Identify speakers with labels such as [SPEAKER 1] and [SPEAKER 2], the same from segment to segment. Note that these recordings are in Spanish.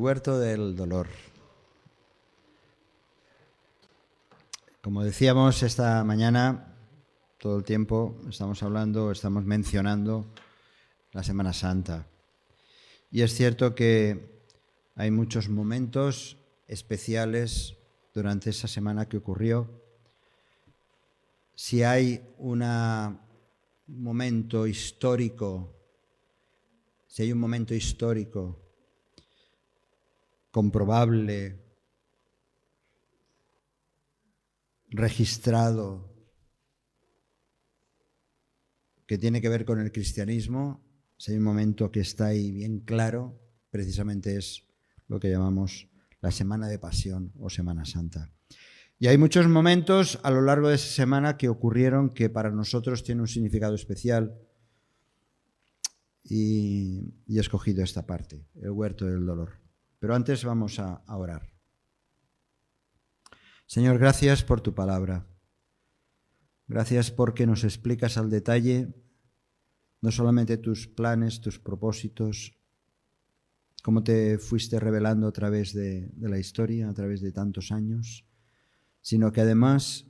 [SPEAKER 1] huerto del dolor. Como decíamos esta mañana, todo el tiempo estamos mencionando la Semana Santa. Y es cierto que hay muchos momentos especiales durante esa semana que ocurrió. Si hay un momento histórico comprobable, registrado, que tiene que ver con el cristianismo, si hay un momento que está ahí bien claro, precisamente es lo que llamamos la Semana de Pasión o Semana Santa. Y hay muchos momentos a lo largo de esa semana que ocurrieron que para nosotros tienen un significado especial y he escogido esta parte, el huerto del dolor. Pero antes vamos a orar. Señor, gracias por tu palabra. Gracias porque nos explicas al detalle no solamente tus planes, tus propósitos, cómo te fuiste revelando a través de la historia, a través de tantos años, sino que además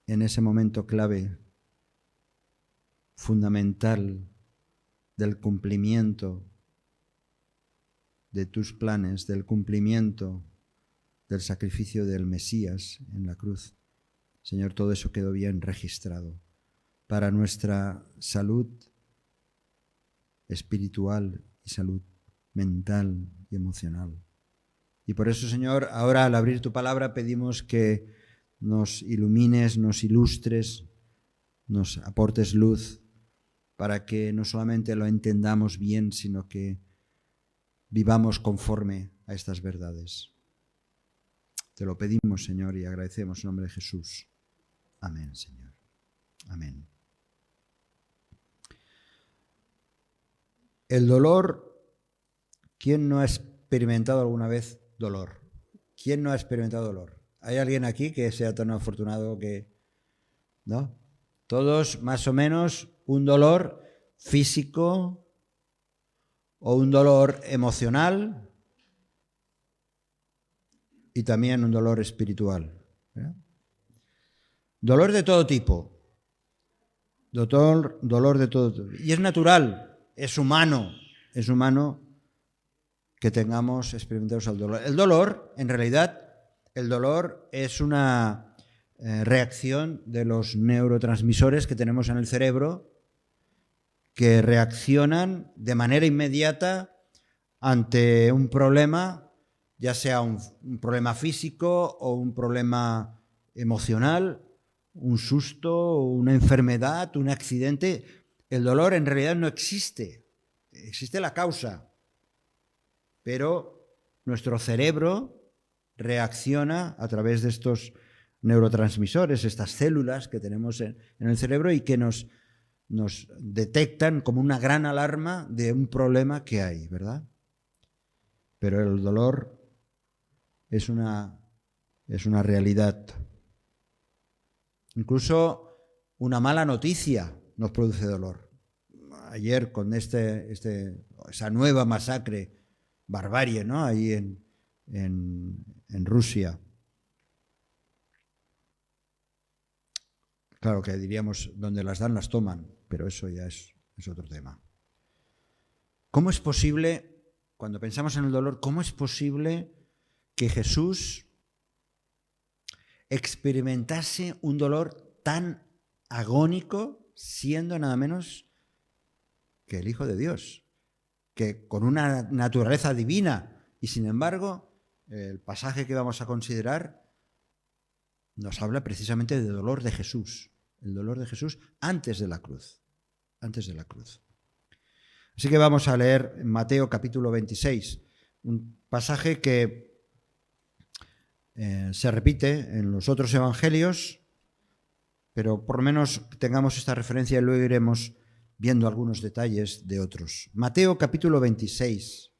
[SPEAKER 1] en ese momento clave, fundamental del cumplimiento de tus planes, del cumplimiento del sacrificio del Mesías en la cruz. Señor, todo eso quedó bien registrado para nuestra salud espiritual y salud mental y emocional. Y por eso, Señor, ahora al abrir tu palabra pedimos que nos ilumines, nos ilustres, nos aportes luz para que no solamente lo entendamos bien, sino que vivamos conforme a estas verdades. Te lo pedimos, Señor, y agradecemos en nombre de Jesús. Amén, Señor. Amén. El dolor, ¿quién no ha experimentado alguna vez dolor? ¿Quién no ha experimentado dolor? ¿Hay alguien aquí que sea tan afortunado que... ¿No? Todos más o menos un dolor físico o un dolor emocional y también un dolor espiritual. ¿Verdad? Dolor de todo tipo. Dolor de todo tipo. Y es natural, es humano que tengamos experimentados el dolor. El dolor, en realidad, es una reacción de los neurotransmisores que tenemos en el cerebro que reaccionan de manera inmediata ante un problema, ya sea un problema físico o un problema emocional, un susto, una enfermedad, un accidente. El dolor en realidad no existe, existe la causa, pero nuestro cerebro reacciona a través de estos neurotransmisores, estas células que tenemos en el cerebro y que nos detectan como una gran alarma de un problema que hay, ¿verdad? Pero el dolor es una realidad. Incluso una mala noticia nos produce dolor. Ayer con esa nueva masacre, barbarie, ¿no? Ahí en Rusia. Claro que diríamos, donde las dan las toman, pero eso ya es otro tema. ¿Cómo es posible, cuando pensamos en el dolor, cómo es posible que Jesús experimentase un dolor tan agónico siendo nada menos que el Hijo de Dios, que con una naturaleza divina? Y sin embargo, el pasaje que vamos a considerar nos habla precisamente del dolor de Jesús, el dolor de Jesús antes de la cruz, Así que vamos a leer en Mateo capítulo 26, un pasaje que se repite en los otros evangelios, pero por lo menos tengamos esta referencia y luego iremos viendo algunos detalles de otros. Mateo capítulo 26.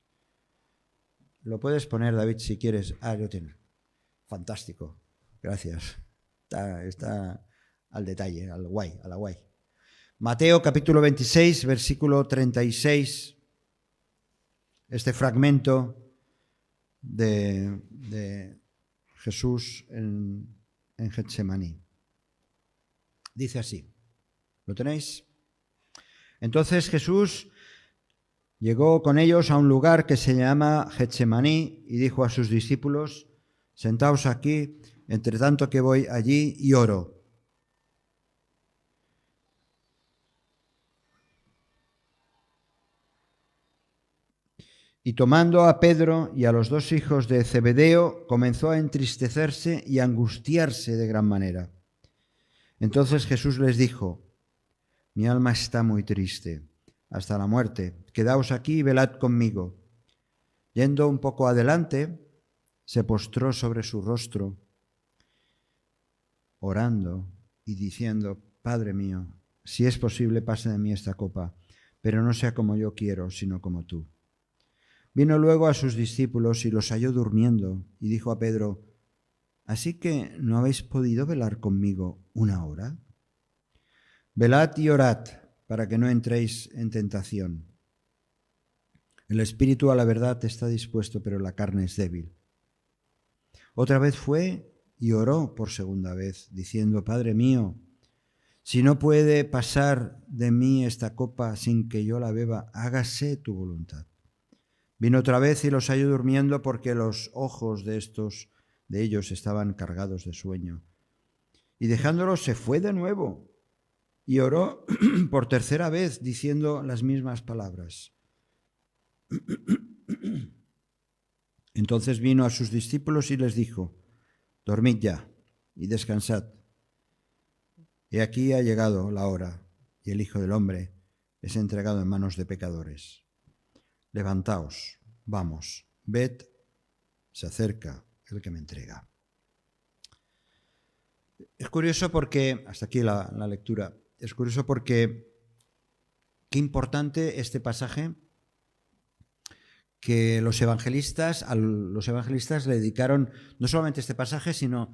[SPEAKER 1] Lo puedes poner, David, si quieres. Lo tienes. Fantástico. Gracias. Está al detalle, a la guay. Mateo capítulo 26, versículo 36. Este fragmento de Jesús en Getsemaní. Dice así, ¿lo tenéis? Entonces Jesús llegó con ellos a un lugar que se llama Getsemaní y dijo a sus discípulos, sentaos aquí, entre tanto que voy allí y oro. Y tomando a Pedro y a los dos hijos de Zebedeo, comenzó a entristecerse y a angustiarse de gran manera. Entonces Jesús les dijo, mi alma está muy triste, hasta la muerte. Quedaos aquí y velad conmigo. Yendo un poco adelante, se postró sobre su rostro, orando y diciendo, Padre mío, si es posible, pase de mí esta copa, pero no sea como yo quiero, sino como tú. Vino luego a sus discípulos y los halló durmiendo, y dijo a Pedro, ¿así que no habéis podido velar conmigo una hora? Velad y orad, para que no entréis en tentación. El espíritu a la verdad está dispuesto, pero la carne es débil. Otra vez fue y oró por segunda vez, diciendo, Padre mío, si no puede pasar de mí esta copa sin que yo la beba, hágase tu voluntad. Vino otra vez y los halló durmiendo porque los ojos de ellos estaban cargados de sueño. Y dejándolos se fue de nuevo y oró por tercera vez diciendo las mismas palabras. Entonces vino a sus discípulos y les dijo, dormid ya y descansad. He aquí ha llegado la hora y el Hijo del Hombre es entregado en manos de pecadores. Levantaos, vamos, ved, se acerca el que me entrega. Es curioso porque, hasta aquí la lectura, es curioso porque qué importante este pasaje que a los evangelistas le dedicaron no solamente este pasaje, sino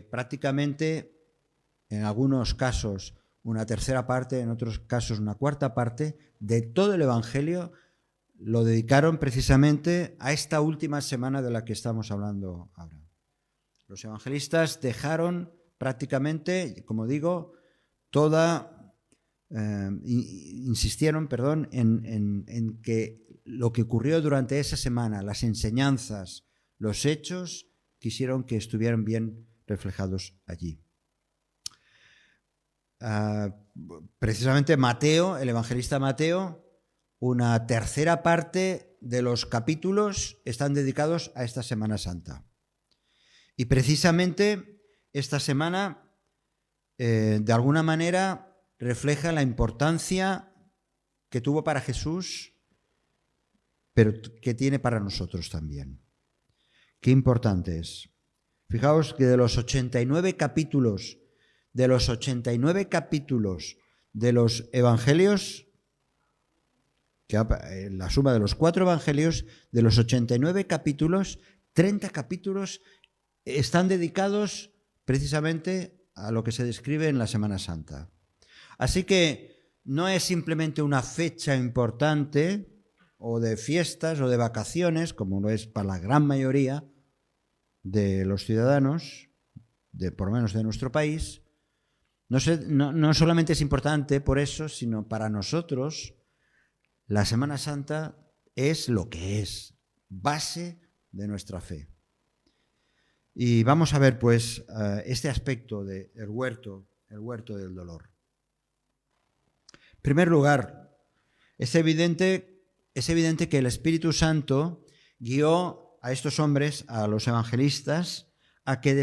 [SPEAKER 1] prácticamente en algunos casos una tercera parte, en otros casos una cuarta parte de todo el Evangelio lo dedicaron precisamente a esta última semana de la que estamos hablando ahora. Los evangelistas dejaron prácticamente, como digo, insistieron en que lo que ocurrió durante esa semana, las enseñanzas, los hechos, quisieron que estuvieran bien reflejados allí. Precisamente Mateo, el evangelista Mateo, una tercera parte de los capítulos están dedicados a esta Semana Santa. Y precisamente esta semana, de alguna manera, refleja la importancia que tuvo para Jesús, pero que tiene para nosotros también. Qué importante es. Fijaos que de los 89 capítulos de los evangelios, que la suma de los 4 evangelios, de los 89 capítulos, 30 capítulos están dedicados precisamente a lo que se describe en la Semana Santa. Así que no es simplemente una fecha importante o de fiestas o de vacaciones, como lo es para la gran mayoría de los ciudadanos, por lo menos de nuestro país. No solamente es importante por eso, sino para nosotros la Semana Santa es lo que es, base de nuestra fe. Y vamos a ver pues este aspecto del huerto del dolor. En primer lugar, es evidente que el Espíritu Santo guió a estos hombres, a los evangelistas, a que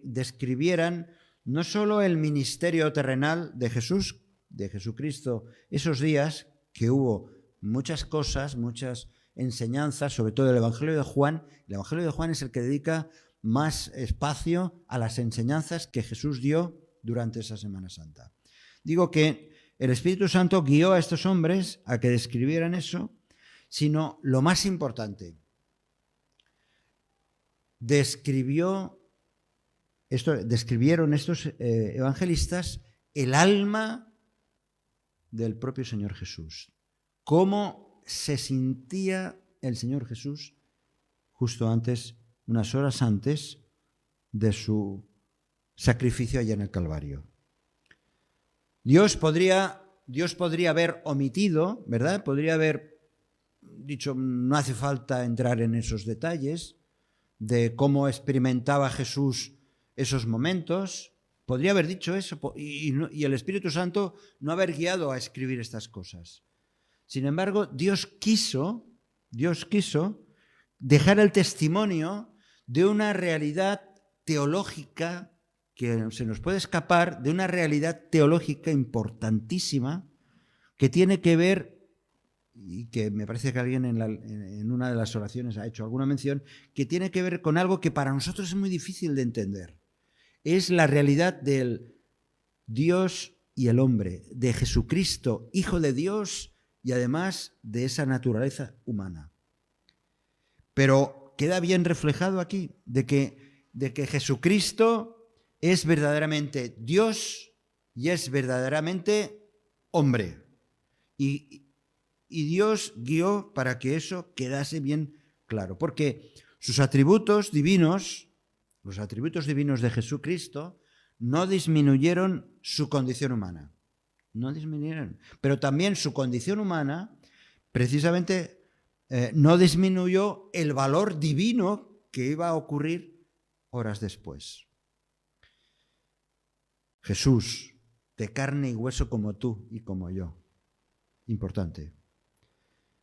[SPEAKER 1] describieran no solo el ministerio terrenal de Jesús, de Jesucristo, esos días que hubo muchas cosas, muchas enseñanzas, sobre todo el Evangelio de Juan. El Evangelio de Juan es el que dedica más espacio a las enseñanzas que Jesús dio durante esa Semana Santa. Digo que el Espíritu Santo guió a estos hombres a que describieran eso, sino lo más importante, describieron estos evangelistas el alma del propio Señor Jesús. Cómo se sentía el Señor Jesús justo antes, unas horas antes de su sacrificio allá en el Calvario. Dios podría haber omitido, ¿verdad? Podría haber dicho, no hace falta entrar en esos detalles de cómo experimentaba Jesús esos momentos. Podría haber dicho eso y el Espíritu Santo no haber guiado a escribir estas cosas. Sin embargo, Dios quiso dejar el testimonio de una realidad teológica que se nos puede escapar, de una realidad teológica importantísima que tiene que ver, y que me parece que alguien en una de las oraciones ha hecho alguna mención, que tiene que ver con algo que para nosotros es muy difícil de entender. Es la realidad del Dios y el hombre, de Jesucristo, Hijo de Dios, y además de esa naturaleza humana. Pero queda bien reflejado aquí de que Jesucristo es verdaderamente Dios y es verdaderamente hombre. Y Dios guió para que eso quedase bien claro, porque sus atributos divinos, los atributos divinos de Jesucristo, no disminuyeron su condición humana. No disminuyeron. Pero también su condición humana, precisamente, no disminuyó el valor divino que iba a ocurrir horas después. Jesús, de carne y hueso como tú y como yo. Importante.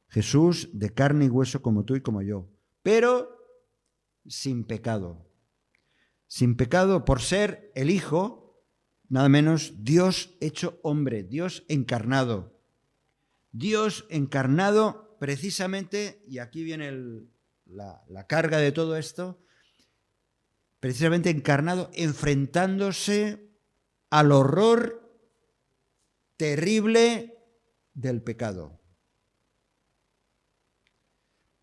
[SPEAKER 1] Jesús, de carne y hueso como tú y como yo, pero sin pecado. Sin pecado por ser el Hijo, nada menos, Dios hecho hombre, Dios encarnado. Dios encarnado precisamente, y aquí viene la carga de todo esto, precisamente encarnado, enfrentándose al horror terrible del pecado.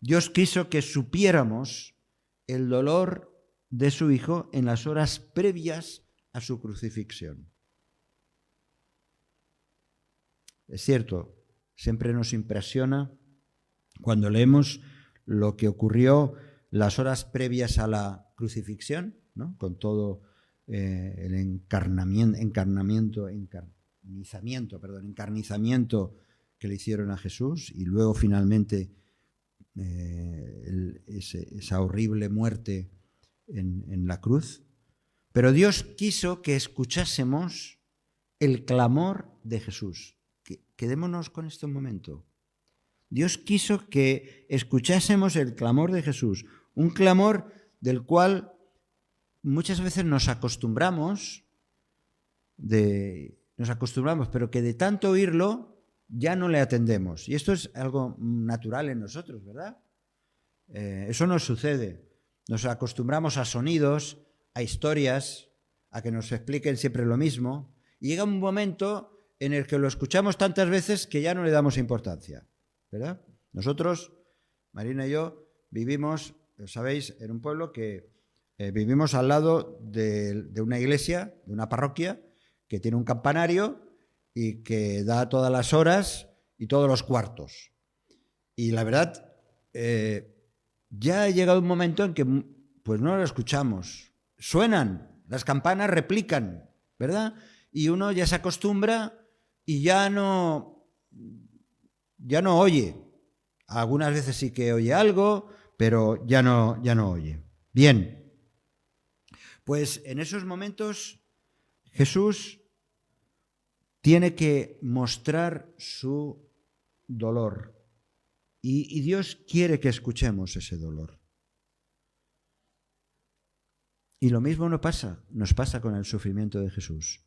[SPEAKER 1] Dios quiso que supiéramos el dolor de su Hijo en las horas previas a su crucifixión. Es cierto, siempre nos impresiona cuando leemos lo que ocurrió las horas previas a la crucifixión, ¿no? Con todo el encarnizamiento que le hicieron a Jesús y luego finalmente esa horrible muerte en la cruz. Pero Dios quiso que escuchásemos el clamor de Jesús. Quedémonos con esto un momento. Dios quiso que escuchásemos el clamor de Jesús, un clamor del cual muchas veces nos acostumbramos, pero que de tanto oírlo ya no le atendemos. Y esto es algo natural en nosotros, ¿verdad? Eso nos sucede. Nos acostumbramos a sonidos, a historias, a que nos expliquen siempre lo mismo. Y llega un momento en el que lo escuchamos tantas veces que ya no le damos importancia, ¿verdad? Nosotros, Marina y yo, vivimos, sabéis, en un pueblo que vivimos al lado de una iglesia, de una parroquia, que tiene un campanario y que da todas las horas y todos los cuartos. Y la verdad, ya ha llegado un momento en que pues no lo escuchamos. Suenan, las campanas replican, ¿verdad? Y uno ya se acostumbra y ya no oye. Algunas veces sí que oye algo, pero ya no oye. Bien. Pues en esos momentos Jesús tiene que mostrar su dolor y Dios quiere que escuchemos ese dolor. Y lo mismo nos pasa con el sufrimiento de Jesús.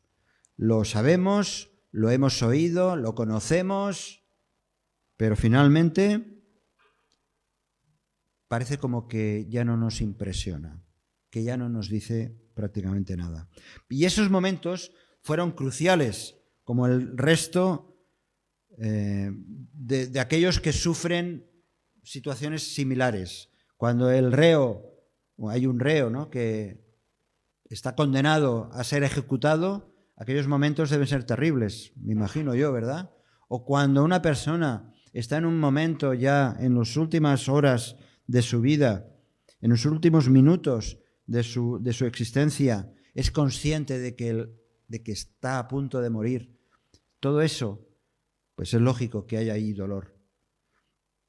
[SPEAKER 1] Lo sabemos, lo hemos oído, lo conocemos, pero finalmente parece como que ya no nos impresiona, que ya no nos dice prácticamente nada. Y esos momentos fueron cruciales, como el resto de aquellos que sufren situaciones similares. Cuando hay un reo, ¿no?, que está condenado a ser ejecutado, aquellos momentos deben ser terribles, me imagino yo, ¿verdad? O cuando una persona está en un momento ya en las últimas horas de su vida en los últimos minutos de su existencia, es consciente de que está a punto de morir. Todo eso, pues es lógico que haya ahí dolor.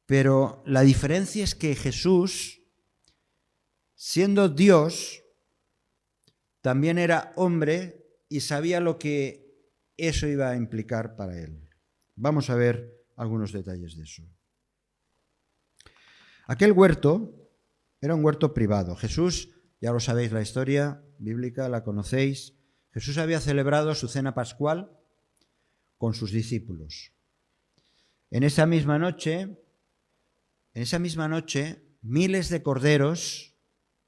[SPEAKER 1] Pero la diferencia es que Jesús, siendo Dios, también era hombre y sabía lo que eso iba a implicar para él. Vamos a ver algunos detalles de eso. Aquel huerto era un huerto privado. Jesús, ya lo sabéis la historia bíblica, la conocéis. Jesús había celebrado su cena pascual con sus discípulos. En esa misma noche, miles de corderos,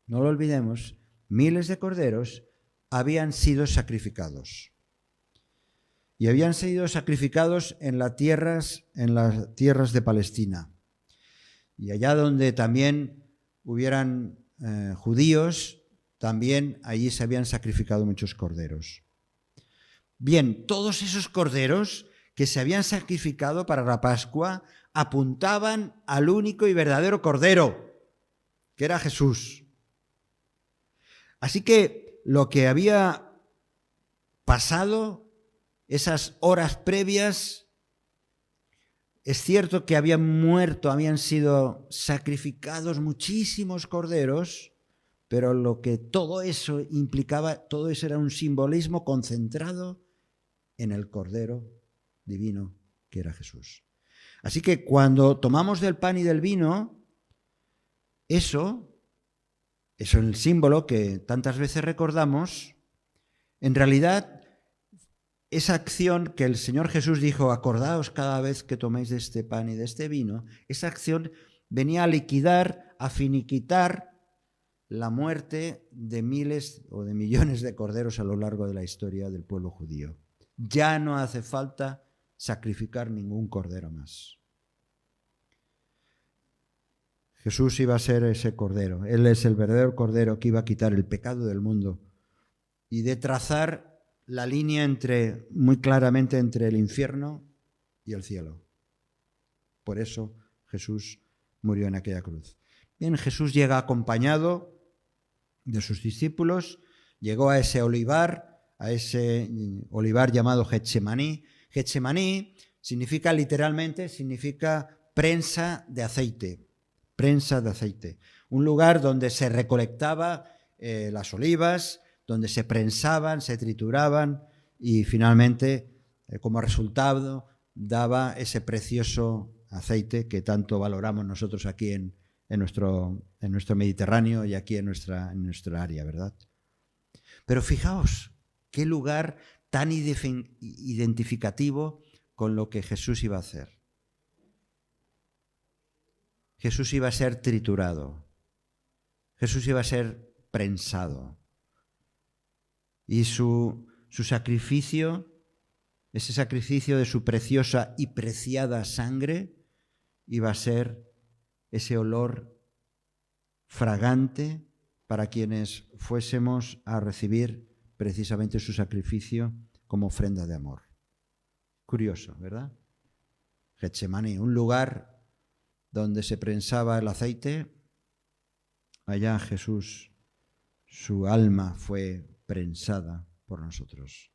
[SPEAKER 1] no lo olvidemos, miles de corderos habían sido sacrificados. Y habían sido sacrificados en las tierras de Palestina. Y allá donde también hubieran judíos, también allí se habían sacrificado muchos corderos. Bien, todos esos corderos que se habían sacrificado para la Pascua apuntaban al único y verdadero cordero, que era Jesús. Así que lo que había pasado, esas horas previas, es cierto que habían sido sacrificados muchísimos corderos, pero lo que todo eso implicaba, todo eso era un simbolismo concentrado en el Cordero divino que era Jesús. Así que cuando tomamos del pan y del vino, eso es el símbolo que tantas veces recordamos, en realidad esa acción que el Señor Jesús dijo, acordaos cada vez que toméis de este pan y de este vino, esa acción venía a liquidar, a finiquitar la muerte de miles o de millones de corderos a lo largo de la historia del pueblo judío. Ya no hace falta sacrificar ningún cordero más. Jesús iba a ser ese cordero. Él es el verdadero cordero que iba a quitar el pecado del mundo y de trazar la línea muy claramente entre el infierno y el cielo. Por eso Jesús murió en aquella cruz. Bien, Jesús llega acompañado de sus discípulos, llegó a ese olivar llamado Getsemaní. Getsemaní literalmente significa prensa de aceite. Prensa de aceite. Un lugar donde se recolectaba las olivas, donde se prensaban, se trituraban y finalmente, como resultado, daba ese precioso aceite que tanto valoramos nosotros aquí en nuestro Mediterráneo y aquí en nuestra área, ¿verdad? Pero fijaos, qué lugar tan identificativo con lo que Jesús iba a hacer. Jesús iba a ser triturado. Jesús iba a ser prensado. Y su sacrificio, ese sacrificio de su preciosa y preciada sangre, iba a ser ese olor fragante para quienes fuésemos a recibir precisamente su sacrificio como ofrenda de amor. Curioso, ¿verdad? Getsemaní, un lugar donde se prensaba el aceite, allá Jesús, su alma fue prensada por nosotros.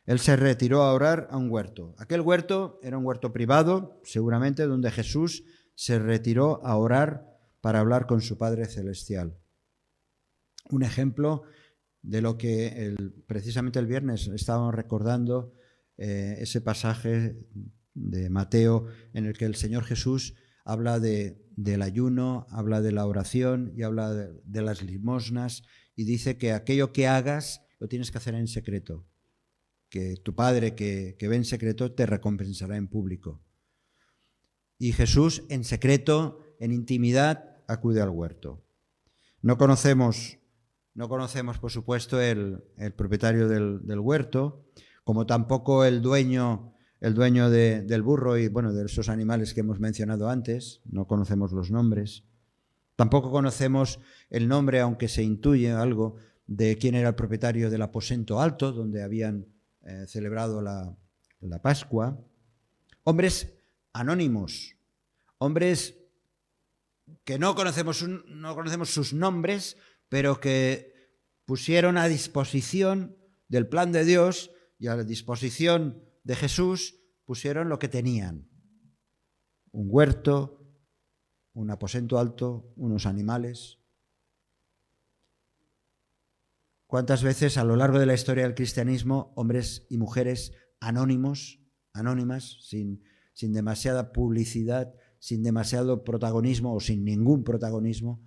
[SPEAKER 1] Él se retiró a orar a un huerto. Aquel huerto era un huerto privado, seguramente, donde Jesús se retiró a orar para hablar con su Padre Celestial. Un ejemplo de lo que precisamente el viernes estábamos recordando, ese pasaje de Mateo en el que el Señor Jesús habla del ayuno, habla de la oración y habla de las limosnas y dice que aquello que hagas lo tienes que hacer en secreto, que tu Padre que ve en secreto te recompensará en público. Y Jesús en secreto, en intimidad, acude al huerto. No conocemos por supuesto el propietario del huerto, como tampoco el dueño del burro y de esos animales que hemos mencionado antes. No conocemos los nombres. Tampoco conocemos el nombre, aunque se intuye algo, de quién era el propietario del aposento alto, donde habían celebrado la Pascua. Hombres anónimos, hombres que no conocemos sus nombres, pero que pusieron a disposición del plan de Dios y a la disposición de Jesús, pusieron lo que tenían. Un huerto, un aposento alto, unos animales. ¿Cuántas veces a lo largo de la historia del cristianismo hombres y mujeres anónimas, sin demasiada publicidad, sin demasiado protagonismo o sin ningún protagonismo,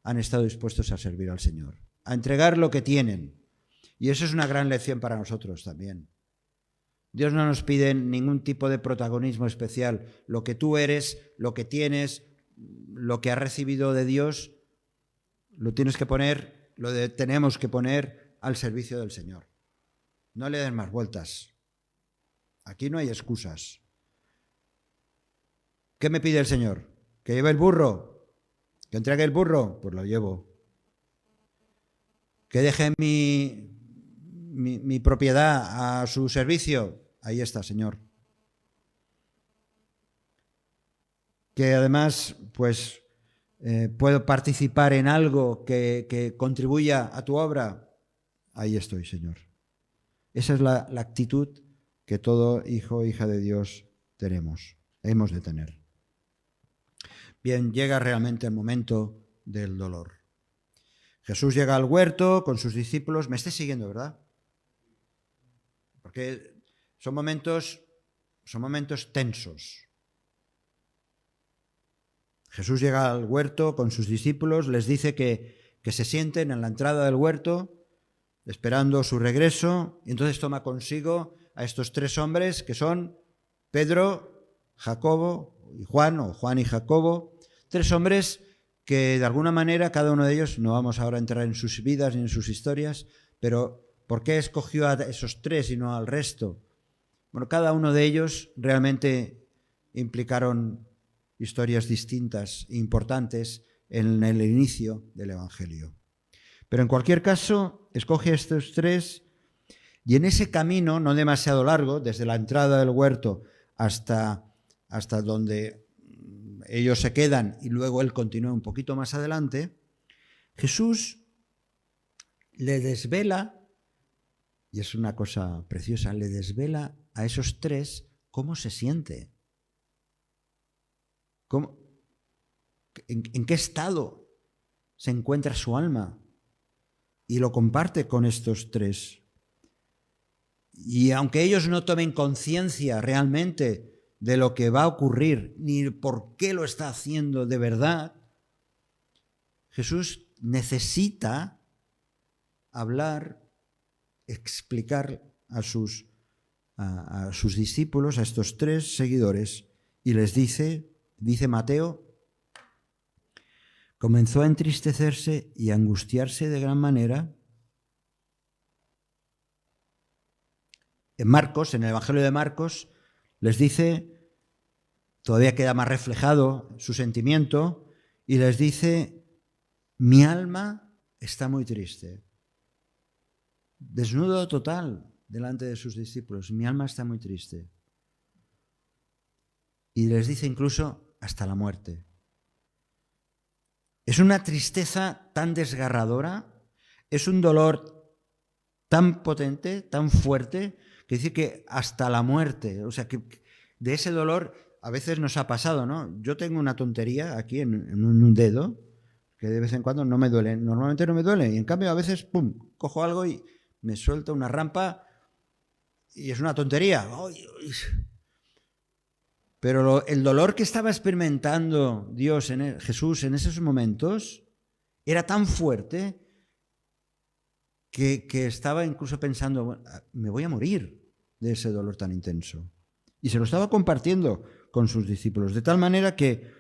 [SPEAKER 1] han estado dispuestos a servir al Señor, a entregar lo que tienen? Y eso es una gran lección para nosotros también. Dios no nos pide ningún tipo de protagonismo especial. Lo que tú eres, lo que tienes, lo que has recibido de Dios, lo tenemos que poner al servicio del Señor. No le den más vueltas. Aquí no hay excusas. ¿Qué me pide el Señor? ¿Que lleve el burro? ¿Que entregue el burro? Pues lo llevo. ¿Que deje mi propiedad a su servicio? Ahí está, Señor. Que además, pues, puedo participar en algo que contribuya a tu obra. Ahí estoy, Señor. Esa es la actitud que todo hijo o hija de Dios hemos de tener. Bien, llega realmente el momento del dolor. Jesús llega al huerto con sus discípulos. Me estáis siguiendo, ¿verdad? Porque son momentos tensos. Jesús llega al huerto con sus discípulos, les dice que se sienten en la entrada del huerto, esperando su regreso, y entonces toma consigo a estos tres hombres que son Pedro, Jacobo y Juan, o Juan y Jacobo, tres hombres que de alguna manera cada uno de ellos, no vamos ahora a entrar en sus vidas ni en sus historias, pero ¿por qué escogió a esos tres y no al resto? Bueno, cada uno de ellos realmente implicaron historias distintas e importantes en el inicio del Evangelio. Pero en cualquier caso, escoge a estos tres y en ese camino, no demasiado largo, desde la entrada del huerto hasta donde ellos se quedan y luego él continúa un poquito más adelante, Jesús le desvela, y es una cosa preciosa, le desvela a esos tres cómo se siente. ¿En qué estado se encuentra su alma? Y lo comparte con estos tres. Y aunque ellos no tomen conciencia realmente de lo que va a ocurrir, ni por qué lo está haciendo de verdad, Jesús necesita hablar, explicar a sus discípulos, a estos tres seguidores, y les dice Mateo, comenzó a entristecerse y a angustiarse de gran manera. En Marcos, en el Evangelio de Marcos, les dice, todavía queda más reflejado su sentimiento, y les dice, mi alma está muy triste. Desnudo total delante de sus discípulos, mi alma está muy triste. Y les dice incluso hasta la muerte. Es una tristeza tan desgarradora, es un dolor tan potente, tan fuerte, que dice que hasta la muerte, o sea que de ese dolor a veces nos ha pasado, ¿no? Yo tengo una tontería aquí en un dedo, que de vez en cuando no me duele, normalmente no me duele, y en cambio a veces, pum, cojo algo y me suelta una rampa y es una tontería. Pero el dolor que estaba experimentando Jesús en esos momentos era tan fuerte que estaba incluso pensando, bueno, me voy a morir de ese dolor tan intenso. Y se lo estaba compartiendo con sus discípulos, de tal manera que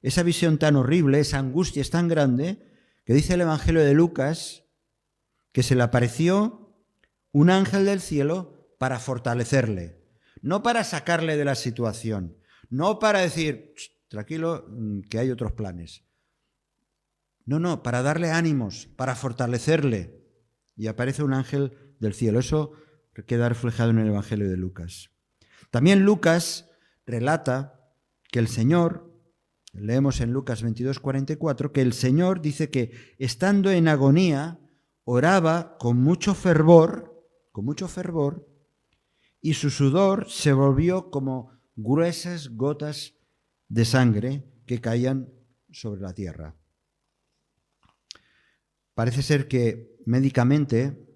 [SPEAKER 1] esa visión tan horrible, esa angustia es tan grande, que dice el Evangelio de Lucas que se le apareció un ángel del cielo para fortalecerle, no para sacarle de la situación, no para decir, tranquilo, que hay otros planes. No, para darle ánimos, para fortalecerle. Y aparece un ángel del cielo. Eso queda reflejado en el Evangelio de Lucas. También Lucas relata que el Señor Leemos en Lucas 22:44 que el Señor dice que estando en agonía oraba con mucho fervor, y su sudor se volvió como gruesas gotas de sangre que caían sobre la tierra. Parece ser que médicamente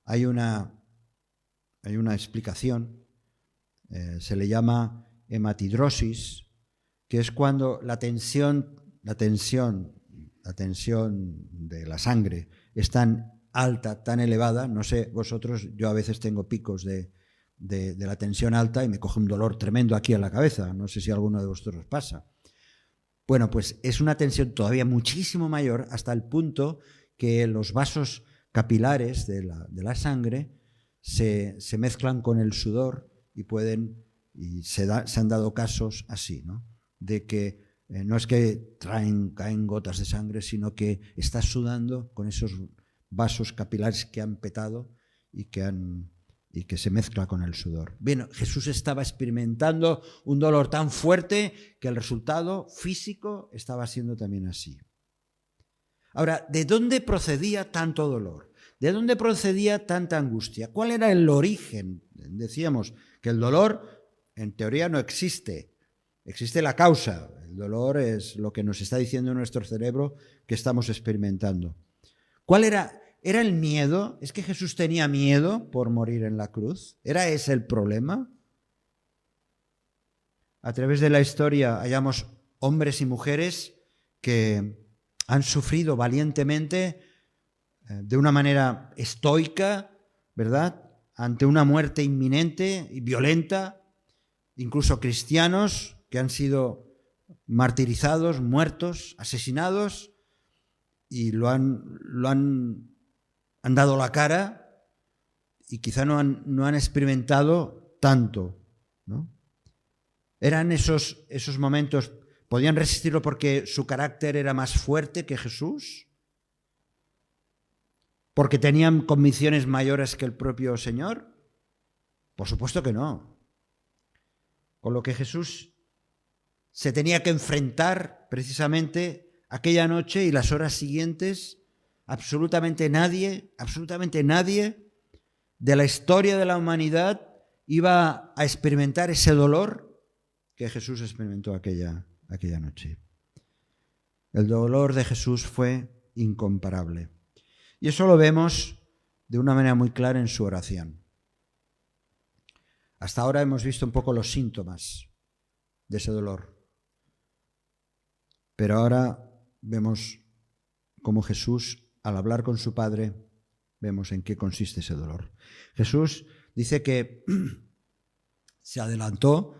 [SPEAKER 1] hay una explicación, se le llama hematidrosis, que es cuando la tensión de la sangre es tan alta, tan elevada. No sé, vosotros, yo a veces tengo picos de la tensión alta y me coge un dolor tremendo aquí en la cabeza. No sé si a alguno de vosotros pasa. Bueno, pues es una tensión todavía muchísimo mayor, hasta el punto que los vasos capilares de la sangre se mezclan con el sudor y se han dado casos así, ¿no? De que no es que caen gotas de sangre, sino que estás sudando con esos vasos capilares que han petado y que se mezcla con el sudor. Bien, Jesús estaba experimentando un dolor tan fuerte que el resultado físico estaba siendo también así. Ahora, ¿de dónde procedía tanto dolor? ¿De dónde procedía tanta angustia? ¿Cuál era el origen? Decíamos que el dolor en teoría no existe. Existe la causa. El dolor es lo que nos está diciendo nuestro cerebro que estamos experimentando. ¿Cuál era? ¿Era el miedo? ¿Es que Jesús tenía miedo por morir en la cruz? ¿Era ese el problema? A través de la historia hallamos hombres y mujeres que han sufrido valientemente, de una manera estoica, ¿verdad?, ante una muerte inminente y violenta, incluso cristianos que han sido martirizados, muertos, asesinados, y han dado la cara y quizá no han experimentado tanto, ¿no? Eran esos momentos, ¿podían resistirlo porque su carácter era más fuerte que Jesús? ¿Porque tenían convicciones mayores que el propio Señor? Por supuesto que no. Con lo que Jesús se tenía que enfrentar precisamente aquella noche y las horas siguientes, absolutamente nadie de la historia de la humanidad iba a experimentar ese dolor que Jesús experimentó aquella noche. El dolor de Jesús fue incomparable. Y eso lo vemos de una manera muy clara en su oración. Hasta ahora hemos visto un poco los síntomas de ese dolor. Pero ahora vemos cómo Jesús, al hablar con su Padre, vemos en qué consiste ese dolor. Jesús dice que se adelantó,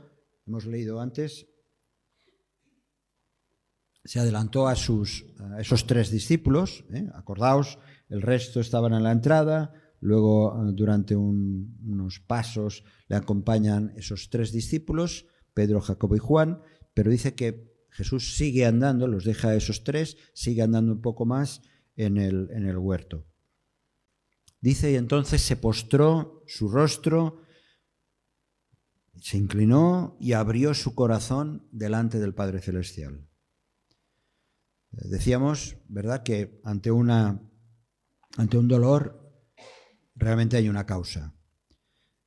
[SPEAKER 1] hemos leído antes, se adelantó a esos 3 discípulos, acordaos, el resto estaban en la entrada, luego durante unos pasos le acompañan esos 3 discípulos, Pedro, Jacobo y Juan, pero dice que Jesús sigue andando, los deja a esos 3, sigue andando un poco más en el huerto. Dice, y entonces se postró su rostro, se inclinó y abrió su corazón delante del Padre Celestial. Decíamos, ¿verdad?, que ante un dolor realmente hay una causa.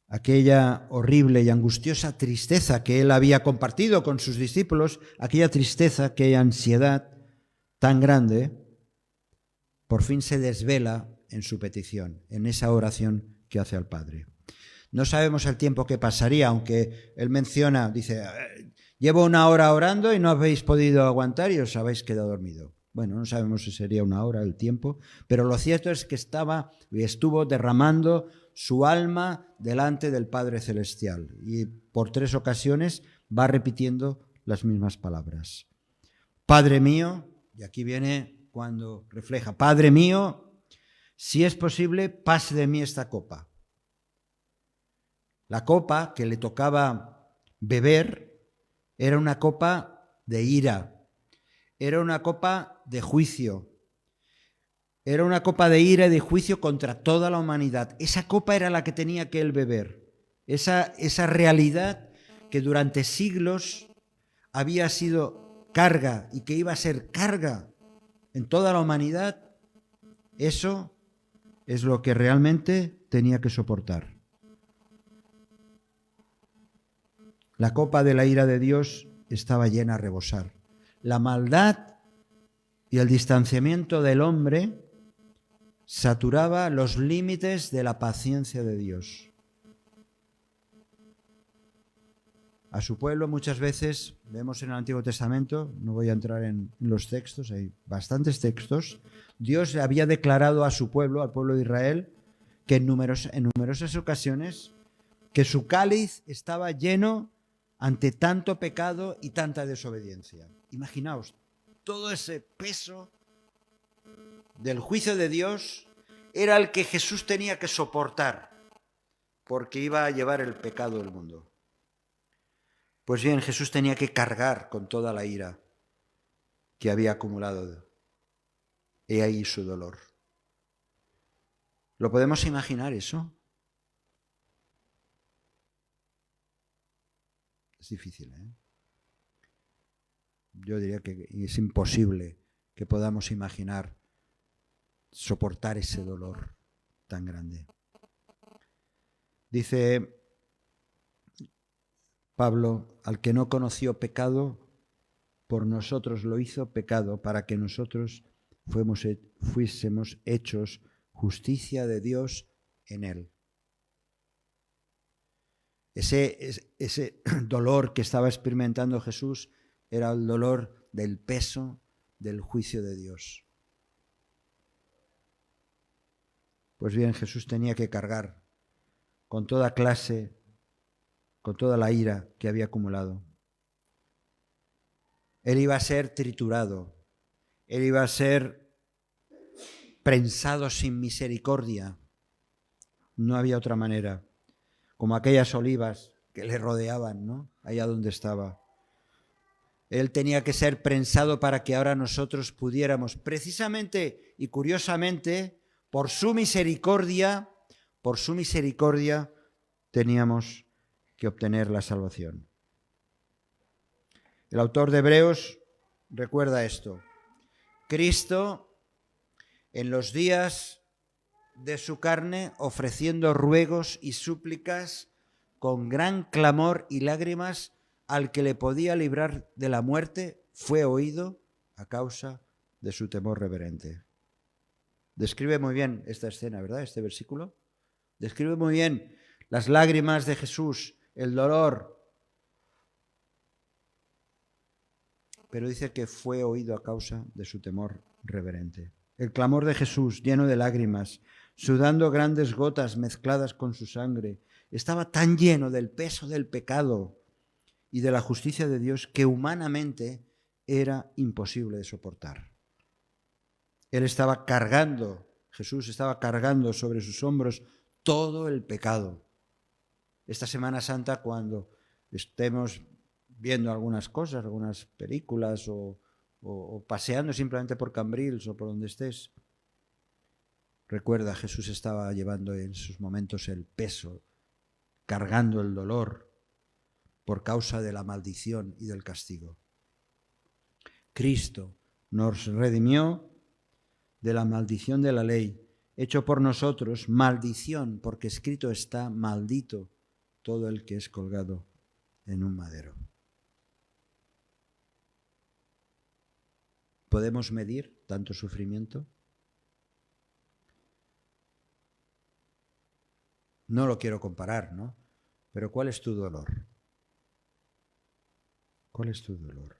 [SPEAKER 1] Aquella horrible y angustiosa tristeza que él había compartido con sus discípulos, aquella tristeza, aquella ansiedad tan grande, por fin se desvela en su petición, en esa oración que hace al Padre. No sabemos el tiempo que pasaría, aunque él menciona, dice, llevo 1 hora orando y no habéis podido aguantar y os habéis quedado dormido. Bueno, no sabemos si sería 1 hora el tiempo, pero lo cierto es que estuvo derramando su alma delante del Padre Celestial y por 3 ocasiones va repitiendo las mismas palabras. Padre mío, y aquí viene cuando refleja, Padre mío, si es posible, pase de mí esta copa. La copa que le tocaba beber era una copa de ira, era una copa de juicio, era una copa de ira y de juicio contra toda la humanidad. Esa copa era la que tenía que él beber, esa realidad que durante siglos había sido carga y que iba a ser carga en toda la humanidad, eso es lo que realmente tenía que soportar. La copa de la ira de Dios estaba llena a rebosar. La maldad y el distanciamiento del hombre saturaba los límites de la paciencia de Dios. A su pueblo muchas veces, vemos en el Antiguo Testamento, no voy a entrar en los textos, hay bastantes textos, Dios le había declarado a su pueblo, al pueblo de Israel, que en numerosas ocasiones, que su cáliz estaba lleno ante tanto pecado y tanta desobediencia. Imaginaos, todo ese peso del juicio de Dios era el que Jesús tenía que soportar, porque iba a llevar el pecado del mundo. Pues bien, Jesús tenía que cargar con toda la ira que había acumulado. He ahí su dolor. ¿Lo podemos imaginar eso? Es difícil, ¿eh? Yo diría que es imposible que podamos imaginar soportar ese dolor tan grande. Dice Pablo, al que no conoció pecado, por nosotros lo hizo pecado para que nosotros fuésemos hechos justicia de Dios en él. Ese dolor que estaba experimentando Jesús era el dolor del peso del juicio de Dios. Pues bien, Jesús tenía que cargar con toda clase, con toda la ira que había acumulado. Él iba a ser triturado, él iba a ser prensado sin misericordia. No había otra manera. Como aquellas olivas que le rodeaban, ¿no? Allá donde estaba. Él tenía que ser prensado para que ahora nosotros pudiéramos, precisamente y curiosamente, por su misericordia, teníamos que obtener la salvación. El autor de Hebreos recuerda esto. Cristo, en los días de su carne, ofreciendo ruegos y súplicas con gran clamor y lágrimas al que le podía librar de la muerte, fue oído a causa de su temor reverente. Describe muy bien esta escena, ¿verdad? Este versículo. Describe muy bien las lágrimas de Jesús, el dolor. Pero dice que fue oído a causa de su temor reverente. El clamor de Jesús, lleno de lágrimas, sudando grandes gotas mezcladas con su sangre, estaba tan lleno del peso del pecado y de la justicia de Dios que humanamente era imposible de soportar. Él estaba cargando, Jesús estaba cargando sobre sus hombros todo el pecado. Esta Semana Santa, cuando estemos viendo algunas cosas, algunas películas o paseando simplemente por Cambrils o por donde estés, recuerda, Jesús estaba llevando en sus momentos el peso, cargando el dolor por causa de la maldición y del castigo. Cristo nos redimió de la maldición de la ley, hecho por nosotros maldición, porque escrito está: maldito todo el que es colgado en un madero. ¿Podemos medir tanto sufrimiento? No lo quiero comparar, ¿no? Pero ¿cuál es tu dolor? ¿Cuál es tu dolor?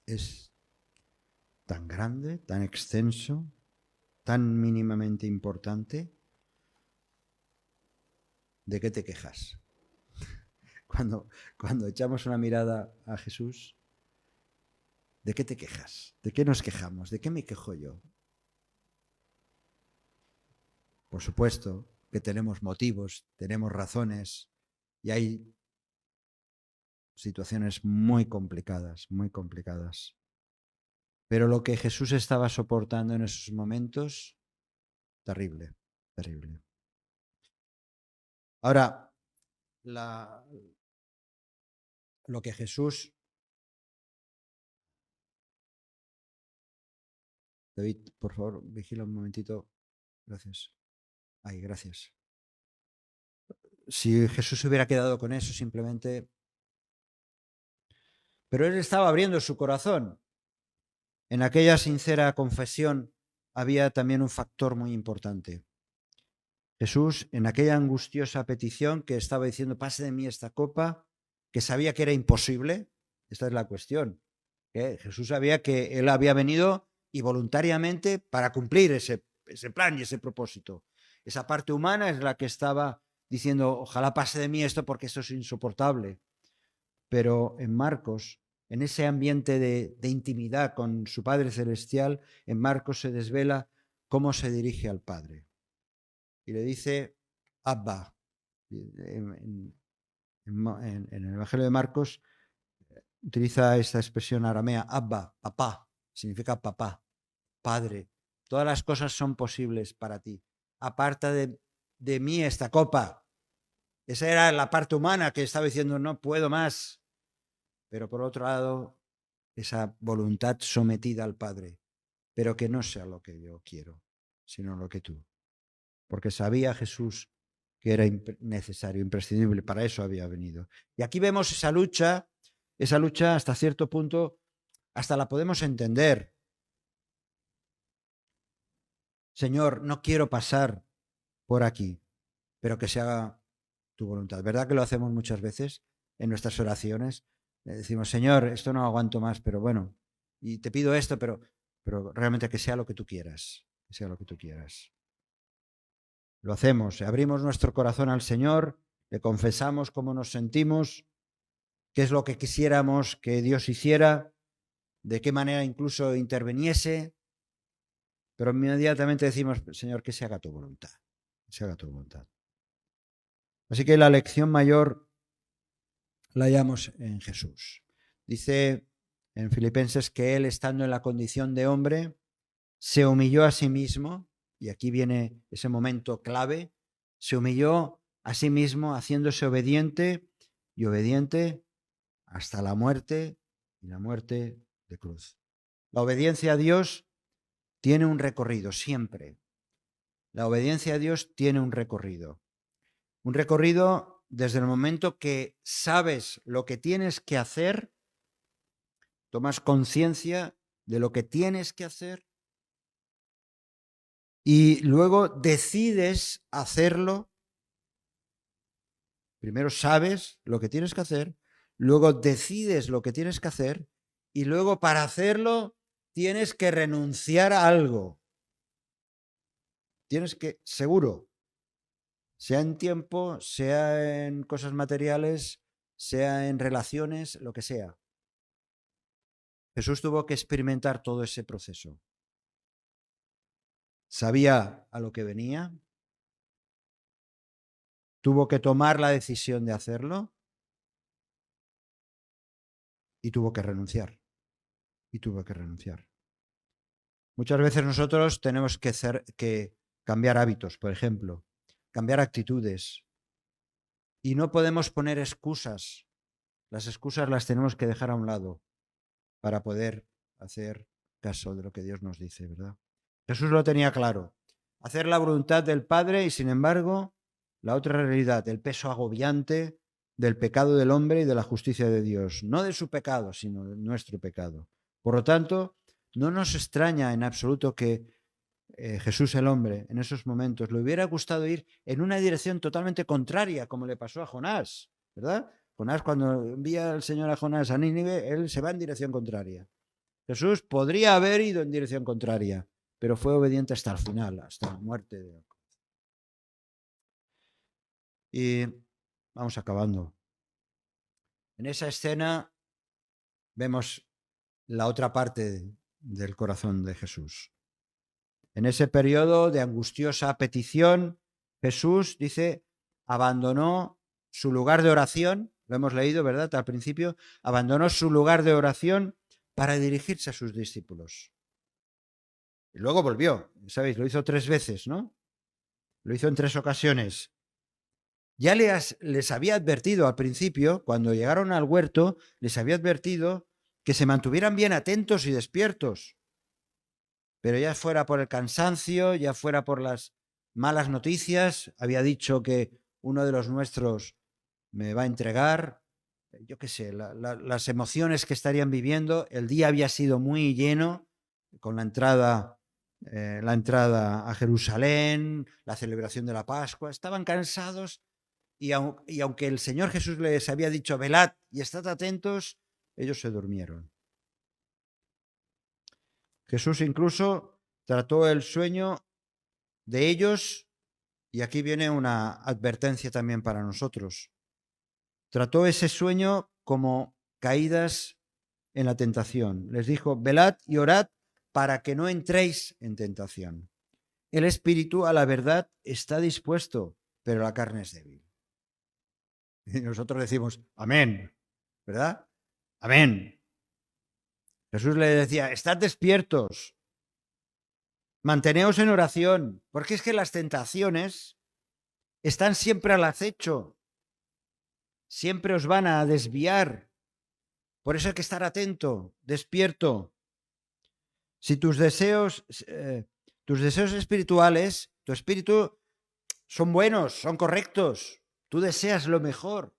[SPEAKER 1] ¿Es tan grande, tan extenso, tan mínimamente importante? ¿De qué te quejas? Cuando echamos una mirada a Jesús, ¿de qué te quejas? ¿De qué nos quejamos? ¿De qué me quejo yo? Por supuesto que tenemos motivos, tenemos razones y hay situaciones muy complicadas, muy complicadas. Pero lo que Jesús estaba soportando en esos momentos, terrible, terrible. Ahora, lo que Jesús David, por favor, vigila un momentito. Gracias. Ay, gracias. Si Jesús se hubiera quedado con eso simplemente... Pero él estaba abriendo su corazón. En aquella sincera confesión había también un factor muy importante. Jesús, en aquella angustiosa petición que estaba diciendo, pase de mí esta copa, que sabía que era imposible, esta es la cuestión. Jesús sabía que él había venido y voluntariamente para cumplir ese plan y ese propósito. Esa parte humana es la que estaba diciendo, ojalá pase de mí esto porque esto es insoportable. Pero en Marcos, en ese ambiente de intimidad con su Padre Celestial, en Marcos se desvela cómo se dirige al Padre. Y le dice, Abba. En el Evangelio de Marcos utiliza esta expresión aramea, Abba, papá, significa papá, padre. Todas las cosas son posibles para ti. Aparta de mí esta copa. Esa era la parte humana que estaba diciendo, no puedo más. Pero por otro lado, esa voluntad sometida al Padre, pero que no sea lo que yo quiero, sino lo que tú. Porque sabía Jesús que era necesario, imprescindible, para eso había venido. Y aquí vemos esa lucha hasta cierto punto, hasta la podemos entender. Señor, no quiero pasar por aquí, pero que se haga tu voluntad. ¿Verdad que lo hacemos muchas veces en nuestras oraciones? Le decimos, Señor, esto no aguanto más, pero bueno, y te pido esto, pero realmente que sea lo que tú quieras, que sea lo que tú quieras. Lo hacemos, abrimos nuestro corazón al Señor, le confesamos cómo nos sentimos, qué es lo que quisiéramos que Dios hiciera, de qué manera incluso interviniese, pero inmediatamente decimos, Señor, que se haga tu voluntad, que se haga tu voluntad. Así que la lección mayor la hallamos en Jesús. Dice en Filipenses que Él, estando en la condición de hombre, se humilló a sí mismo, y aquí viene ese momento clave, se humilló a sí mismo haciéndose obediente y obediente hasta la muerte y la muerte de cruz. La obediencia a Dios tiene un recorrido siempre. La obediencia a Dios tiene un recorrido. Un recorrido desde el momento que sabes lo que tienes que hacer, tomas conciencia de lo que tienes que hacer y luego decides hacerlo. Primero sabes lo que tienes que hacer, luego decides lo que tienes que hacer y luego para hacerlo tienes que renunciar a algo. Tienes que, seguro, sea en tiempo, sea en cosas materiales, sea en relaciones, lo que sea. Jesús tuvo que experimentar todo ese proceso. Sabía a lo que venía, tuvo que tomar la decisión de hacerlo y tuvo que renunciar. Y tuvo que renunciar. Muchas veces nosotros tenemos que cambiar hábitos, por ejemplo, cambiar actitudes. Y no podemos poner excusas. Las excusas las tenemos que dejar a un lado para poder hacer caso de lo que Dios nos dice, ¿verdad? Jesús lo tenía claro. Hacer la voluntad del Padre y, sin embargo, la otra realidad, el peso agobiante del pecado del hombre y de la justicia de Dios. No de su pecado, sino de nuestro pecado. Por lo tanto, no nos extraña en absoluto que Jesús el hombre en esos momentos le hubiera gustado ir en una dirección totalmente contraria, como le pasó a Jonás, ¿verdad? Jonás, cuando envía al Señor a Jonás a Nínive, él se va en dirección contraria. Jesús podría haber ido en dirección contraria, pero fue obediente hasta el final, hasta la muerte de Jacob. Y vamos acabando. En esa escena vemos la otra parte del corazón de Jesús. En ese periodo de angustiosa petición, Jesús, dice, abandonó su lugar de oración, lo hemos leído, ¿verdad? Al principio, abandonó su lugar de oración para dirigirse a sus discípulos. Y luego volvió, ¿sabéis? Lo hizo 3 veces, ¿no? Lo hizo en 3 ocasiones. Ya les había advertido al principio, cuando llegaron al huerto, les había advertido que se mantuvieran bien atentos y despiertos. pero ya fuera por el cansancio, ya fuera por las malas noticias, había dicho que uno de los nuestros me va a entregar, yo qué sé, las emociones que estarían viviendo. El día había sido muy lleno con la entrada a Jerusalén, la celebración de la Pascua. Estaban cansados y aunque el Señor Jesús les había dicho, velad y estad atentos, ellos se durmieron. Jesús incluso trató el sueño de ellos, y aquí viene una advertencia también para nosotros. Trató ese sueño como caídas en la tentación. Les dijo, velad y orad para que no entréis en tentación. El espíritu a la verdad está dispuesto, pero la carne es débil. Y nosotros decimos, amén, ¿verdad? Amén. Jesús le decía, estad despiertos, manteneos en oración, porque es que las tentaciones están siempre al acecho, siempre os van a desviar. Por eso hay que estar atento, despierto. Si tus deseos espirituales, tu espíritu, son buenos, son correctos, tú deseas lo mejor,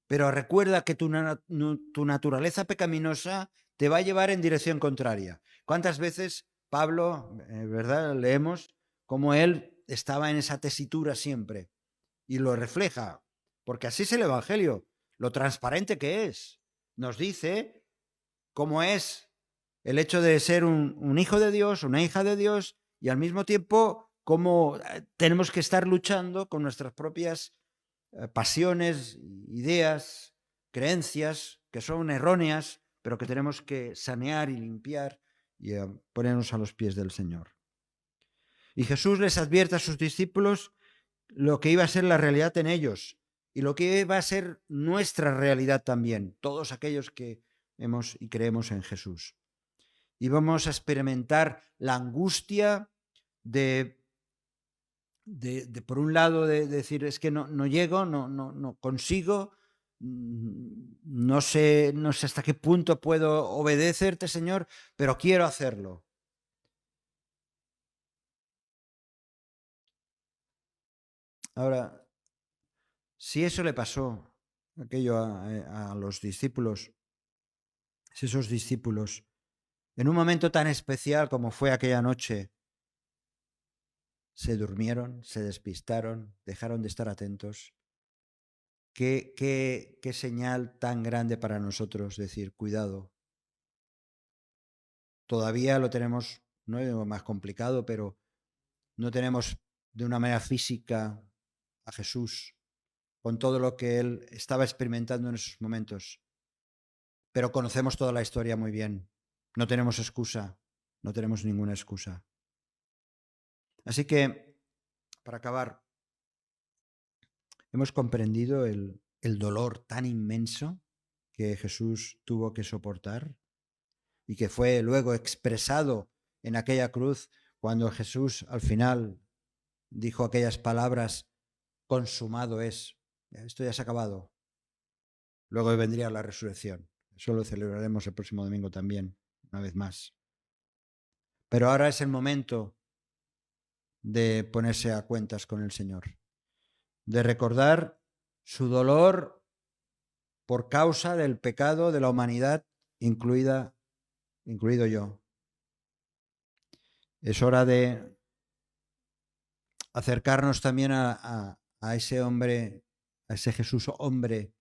[SPEAKER 1] pero recuerda que tu naturaleza pecaminosa te va a llevar en dirección contraria. ¿Cuántas veces Pablo, verdad, leemos cómo él estaba en esa tesitura siempre? Y lo refleja, porque así es el Evangelio, lo transparente que es. Nos dice cómo es el hecho de ser un hijo de Dios, una hija de Dios, y al mismo tiempo cómo tenemos que estar luchando con nuestras propias pasiones, ideas, creencias que son erróneas, pero que tenemos que sanear y limpiar y ponernos a los pies del Señor. Y Jesús les advierte a sus discípulos lo que iba a ser la realidad en ellos y lo que iba a ser nuestra realidad también, todos aquellos que hemos y creemos en Jesús. Y vamos a experimentar la angustia de por un lado, de decir, es que no llego, no consigo, no sé hasta qué punto puedo obedecerte, Señor, pero quiero hacerlo. Ahora, si eso le pasó aquello a los discípulos, si esos discípulos, en un momento tan especial como fue aquella noche, se durmieron, se despistaron, dejaron de estar atentos, qué señal tan grande para nosotros decir, cuidado. Todavía lo tenemos, no es más complicado, pero no tenemos de una manera física a Jesús con todo lo que él estaba experimentando en esos momentos. Pero conocemos toda la historia muy bien. No tenemos excusa, no tenemos ninguna excusa. Así que, para acabar, hemos comprendido el dolor tan inmenso que Jesús tuvo que soportar y que fue luego expresado en aquella cruz cuando Jesús al final dijo aquellas palabras, consumado es, esto ya se ha acabado. Luego vendría la resurrección. Eso lo celebraremos el próximo domingo también, una vez más. Pero ahora es el momento de ponerse a cuentas con el Señor, de recordar su dolor por causa del pecado de la humanidad, incluido yo. Es hora de acercarnos también a ese hombre, a ese Jesús hombre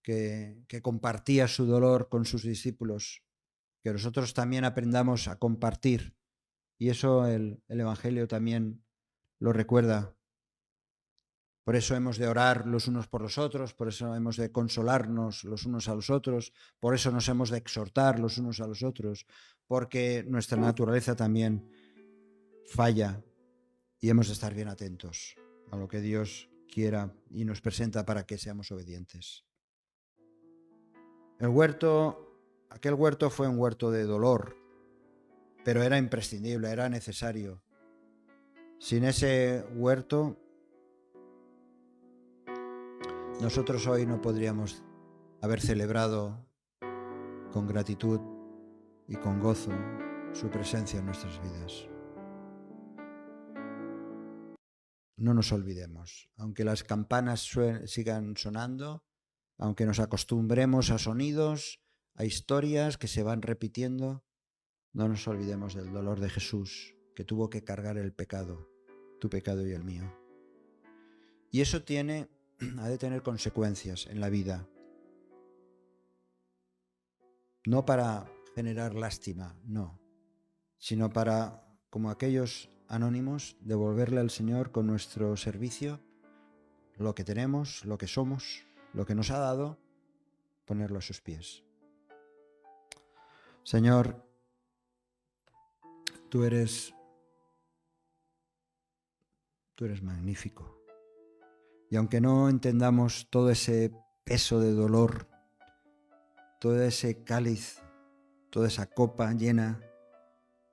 [SPEAKER 1] que compartía su dolor con sus discípulos, que nosotros también aprendamos a compartir. Y eso el Evangelio también lo recuerda. Por eso hemos de orar los unos por los otros, por eso hemos de consolarnos los unos a los otros, por eso nos hemos de exhortar los unos a los otros, porque nuestra naturaleza también falla y hemos de estar bien atentos a lo que Dios quiera y nos presenta para que seamos obedientes. Aquel huerto fue un huerto de dolor, pero era imprescindible, era necesario. Sin ese huerto, nosotros hoy no podríamos haber celebrado con gratitud y con gozo su presencia en nuestras vidas. No nos olvidemos, aunque las campanas sigan sonando, aunque nos acostumbremos a sonidos, a historias que se van repitiendo, no nos olvidemos del dolor de Jesús, que tuvo que cargar el pecado, tu pecado y el mío. Y eso ha de tener consecuencias en la vida. No para generar lástima, no, sino para, como aquellos anónimos, devolverle al Señor con nuestro servicio lo que tenemos, lo que somos, lo que nos ha dado, ponerlo a sus pies. Señor, tú eres magnífico. Y aunque no entendamos todo ese peso de dolor, todo ese cáliz, toda esa copa llena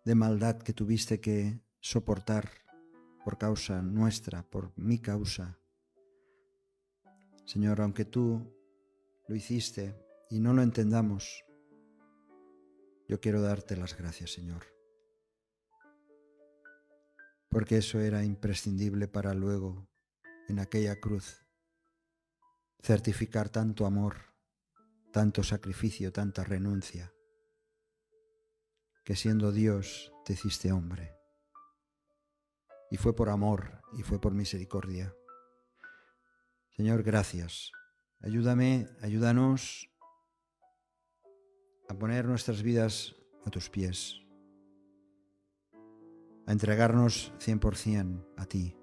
[SPEAKER 1] de maldad que tuviste que soportar por causa nuestra, por mi causa, Señor, aunque tú lo hiciste y no lo entendamos, yo quiero darte las gracias, Señor, porque eso era imprescindible para luego, en aquella cruz, certificar tanto amor, tanto sacrificio, tanta renuncia, que siendo Dios te hiciste hombre. Y fue por amor y fue por misericordia. Señor, gracias. Ayúdanos a poner nuestras vidas a tus pies, a entregarnos 100% a ti.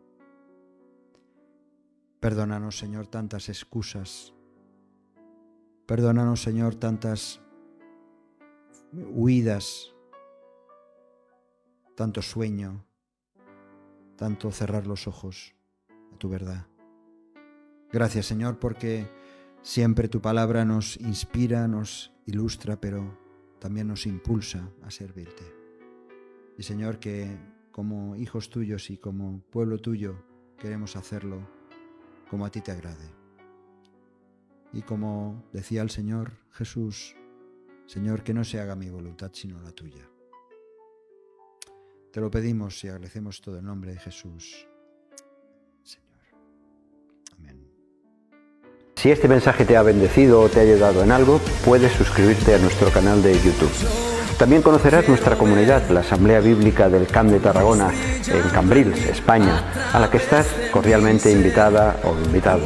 [SPEAKER 1] Perdónanos, Señor, tantas excusas. Perdónanos, Señor, tantas huidas, tanto sueño, tanto cerrar los ojos a tu verdad. Gracias, Señor, porque siempre tu palabra nos inspira, nos ilustra, pero también nos impulsa a servirte. Y, Señor, que como hijos tuyos y como pueblo tuyo queremos hacerlo como a ti te agrade. Y como decía el Señor Jesús, Señor, que no se haga mi voluntad sino la tuya. Te lo pedimos y agradecemos todo en nombre de Jesús, Señor. Amén.
[SPEAKER 2] Si este mensaje te ha bendecido o te ha ayudado en algo, puedes suscribirte a nuestro canal de YouTube. También conocerás nuestra comunidad, la Asamblea Bíblica del Camp de Tarragona, en Cambrils, España, a la que estás cordialmente invitada o invitado.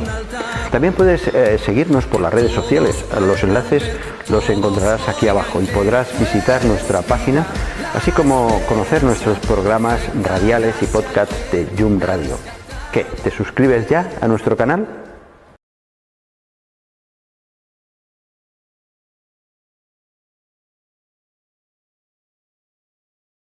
[SPEAKER 2] También puedes seguirnos por las redes sociales. Los enlaces los encontrarás aquí abajo y podrás visitar nuestra página, así como conocer nuestros programas radiales y podcasts de Yum Radio. ¿Qué? ¿Te suscribes ya a nuestro canal?